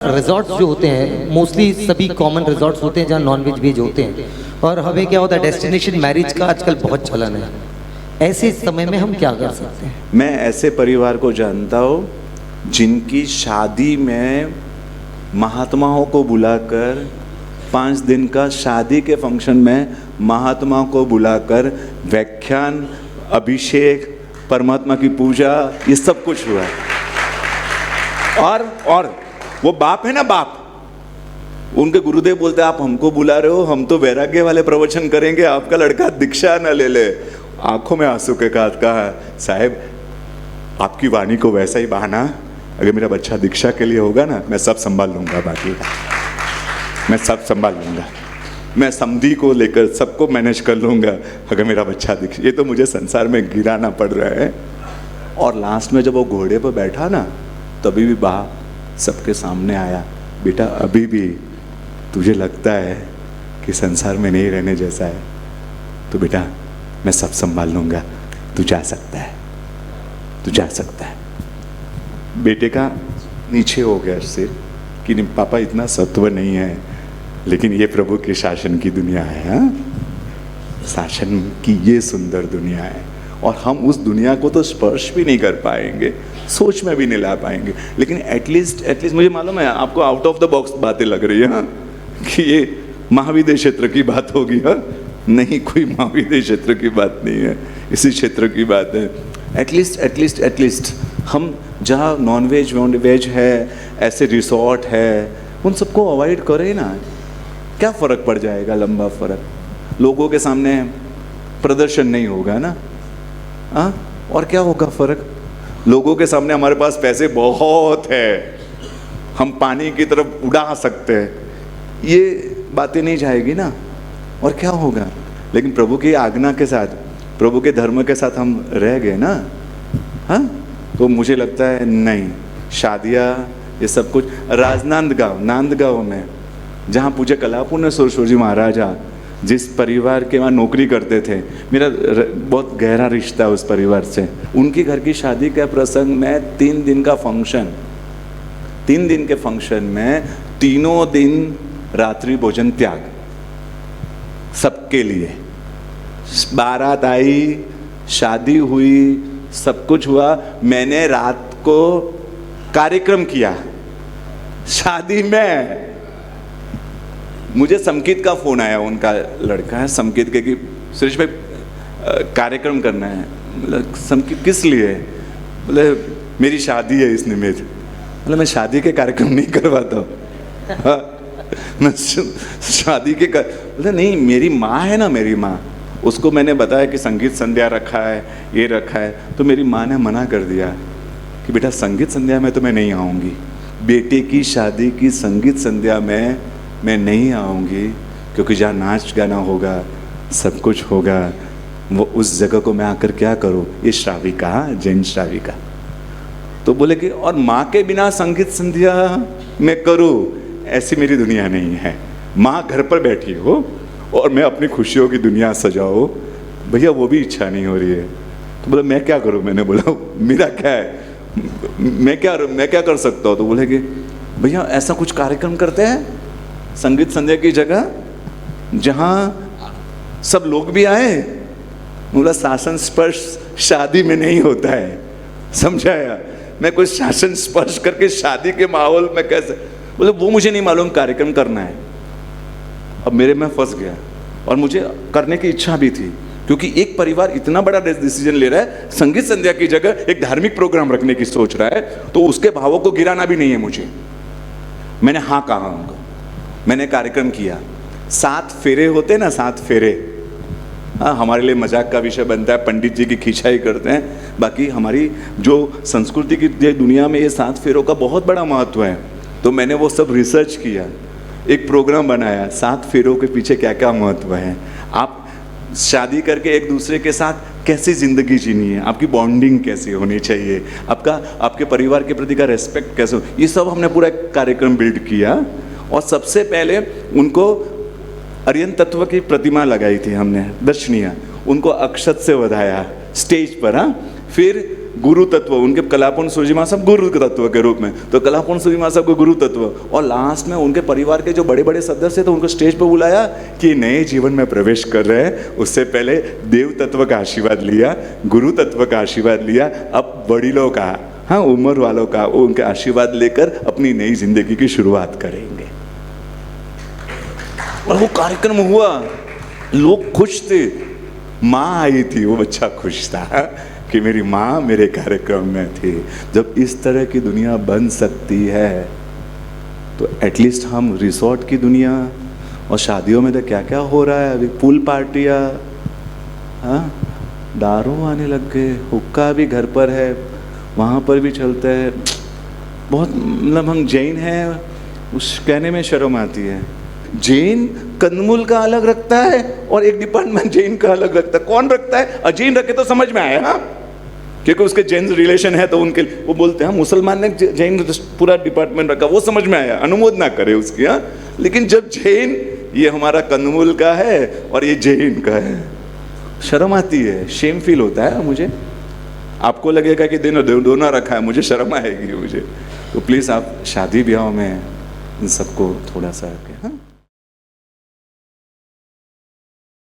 Resorts जो होते हैं मोस्टली सभी कॉमन रिजॉर्ट्स होते हैं जहाँ नॉन वेज वेज होते हैं, और हमें क्या होता है डेस्टिनेशन मैरिज का आजकल बहुत चलन है। ऐसे समय में हम क्या कर सकते हैं? मैं ऐसे परिवार को जानता हूँ जिनकी शादी में महात्माओं को बुलाकर 5 दिन का शादी के फंक्शन में महात्मा को बुलाकर व्याख्यान, अभिषेक, परमात्मा की पूजा, ये सब कुछ हुआ है। और वो बाप है ना, बाप, उनके गुरुदेव बोलते हैं आप हमको बुला रहे हो, हम तो वैराग्य वाले प्रवचन करेंगे, आपका लड़का दीक्षा न ले ले। आंखों में आंसू के साथ कहा, साहब आपकी वाणी को वैसा ही बहाना, अगर मेरा बच्चा दीक्षा के लिए होगा ना, मैं सब संभाल लूंगा, बाकी मैं सब संभाल लूंगा, मैं समधी को लेकर सबको मैनेज कर लूंगा, अगर मेरा बच्चा दीक्षा। ये तो मुझे संसार में गिराना पड़ रहा है। और लास्ट में जब वो घोड़े पर बैठा ना, तभी भी बाप सबके सामने आया, बेटा अभी भी तुझे लगता है कि संसार में नहीं रहने जैसा है, तो बेटा मैं सब संभाल लूंगा, तू जा सकता है, तू जा सकता है। बेटे का नीचे हो गया सिर कि नहीं पापा इतना सत्व नहीं है, लेकिन ये प्रभु के शासन की दुनिया है। हाँ, शासन की ये सुंदर दुनिया है, और हम उस दुनिया को तो स्पर्श भी नहीं कर पाएंगे, सोच में भी नहीं ला पाएंगे, लेकिन एटलीस्ट मुझे मालूम है आपको आउट ऑफ द बॉक्स बातें लग रही है। हाँ, कि ये महाविद्य क्षेत्र की बात होगी। हाँ, नहीं, कोई महाविद्य क्षेत्र की बात नहीं है, इसी क्षेत्र की बात है। एटलीस्ट हम जहाँ नॉन वेज है, ऐसे रिसोर्ट है, उन सबको अवॉइड करें ना। क्या फ़र्क पड़ जाएगा? लंबा फ़र्क, लोगों के सामने प्रदर्शन नहीं होगा ना। हाँ, और क्या होगा फ़र्क? लोगों के सामने हमारे पास पैसे बहुत है, हम पानी की तरफ उड़ा सकते हैं, ये बातें नहीं जाएगी ना। और क्या होगा? लेकिन प्रभु की आज्ञा के साथ, प्रभु के धर्म के साथ हम रह गए ना। हाँ, तो मुझे लगता है नहीं, शादियाँ ये सब कुछ। नांदगांव में जहाँ पूज्य कलापूर्ण सुरसुर जी महाराजा जिस परिवार के वहाँ नौकरी करते थे, मेरा बहुत गहरा रिश्ता है उस परिवार से। उनकी घर की शादी के प्रसंग में 3 दिन का फंक्शन, 3 दिन के फंक्शन में 3 दिन रात्रि भोजन त्याग सबके लिए। बारात आई, शादी हुई, सब कुछ हुआ। मैंने रात को कार्यक्रम किया शादी में। मुझे संकेत का फोन आया, उनका लड़का है संकेत के, कि सुरेश भाई कार्यक्रम करना है। मतलब संकेत किस लिए? बोले मेरी शादी है इस निमित्त। मतलब मैं शादी के कार्यक्रम नहीं करवाता हूँ। मैं शादी के बोले नहीं, मेरी माँ है ना, मेरी माँ, उसको मैंने बताया कि संगीत संध्या रखा है, ये रखा है, तो मेरी माँ ने मना कर दिया कि बेटा संगीत संध्या में तो मैं नहीं आऊँगी, बेटे की शादी की संगीत संध्या में मैं नहीं आऊँगी, क्योंकि जहाँ नाच गाना होगा, सब कुछ होगा, वो उस जगह को मैं आकर क्या करूँ? ये श्राविका, जैन श्राविका। तो बोले कि और माँ के बिना संगीत संध्या मैं करूँ, ऐसी मेरी दुनिया नहीं है। माँ घर पर बैठी हो और मैं अपनी खुशियों की दुनिया सजाओ, भैया वो भी इच्छा नहीं हो रही है। तो बोले मैं क्या करूँ? मैंने बोला मेरा क्या है, मैं क्या कर सकता हूँ? तो बोले कि भैया ऐसा कुछ कार्यक्रम करते हैं संगीत संध्या की जगह, जहाँ सब लोग भी आए। बोला शासन स्पर्श शादी में नहीं होता है, समझाया। मैं कोई शासन स्पर्श करके शादी के माहौल में कैसे? बोले वो मुझे नहीं मालूम, कार्यक्रम करना है। अब मेरे में फंस गया, और मुझे करने की इच्छा भी थी, क्योंकि एक परिवार इतना बड़ा डिसीजन ले रहा है, संगीत संध्या की जगह एक धार्मिक प्रोग्राम रखने की सोच रहा है, तो उसके भावों को गिराना भी नहीं है मुझे। मैंने हाँ कहा उनको, मैंने कार्यक्रम किया। 7 फेरे होते ना, 7 फेरे। हाँ, हमारे लिए मजाक का विषय बनता है, पंडित जी की खिंचाई करते हैं, बाकी हमारी जो संस्कृति की दुनिया में ये 7 फेरों का बहुत बड़ा महत्व है। तो मैंने वो सब रिसर्च किया, एक प्रोग्राम बनाया, 7 फेरों के पीछे क्या क्या महत्व है, आप शादी करके एक दूसरे के साथ कैसी ज़िंदगी जीनी है, आपकी बॉन्डिंग कैसी होनी चाहिए, आपके परिवार के प्रति का रेस्पेक्ट कैसे हो, ये सब हमने पूरा एक कार्यक्रम बिल्ड किया। और सबसे पहले उनको आर्यन तत्व की प्रतिमा लगाई थी हमने, दर्शनीय, उनको अक्षत से बधाया स्टेज पर। हाँ, फिर गुरु तत्व, उनके कलापुन सुजिमा सब गुरु तत्व के रूप में, तो कलापुन सुजिमा सब को गुरु तत्व, और लास्ट में उनके परिवार के जो बड़े बड़े सदस्य थे उनको स्टेज पर बुलाया कि नए जीवन में प्रवेश कर रहे हैं, उससे पहले देव तत्व का आशीर्वाद लिया, गुरु तत्व का आशीर्वाद लिया, अब बड़ीलों का, हाँ उम्र वालों का, उनके आशीर्वाद लेकर अपनी नई जिंदगी की शुरुआत करेंगे। और वो कार्यक्रम हुआ, लोग खुश थे, माँ आई थी, वो बच्चा खुश था कि मेरी माँ मेरे कार्यक्रम में थी। जब इस तरह की दुनिया बन सकती है तो एटलीस्ट हम रिसोर्ट की दुनिया, और शादियों में तो क्या क्या हो रहा है अभी, पूल पार्टियाँ, हाँ दारू आने लग गए, हुक्का भी घर पर है, वहाँ पर भी चलता है। बहुत मतलब हम जैन हैं उस कहने में शर्म आती है। जैन कंदमूल का अलग रखता है और एक डिपार्टमेंट जैन का अलग रखता है। कौन रखता है? अजैन रखे तो समझ में आया, हाँ, क्योंकि उसके जैन रिलेशन है तो उनके वो बोलते हैं मुसलमान ने जैन पूरा डिपार्टमेंट रखा, वो समझ में आया, अनुमोदना करे उसकी, हाँ। लेकिन जब जैन ये हमारा कंदमूल का है और ये जैन का है, शर्म आती है, शेम फील होता है मुझे। आपको लगेगा कि दोनों रखा है, मुझे शर्म आएगी मुझे। तो प्लीज़ आप शादी ब्याह में इन सबको थोड़ा सा, हाँ।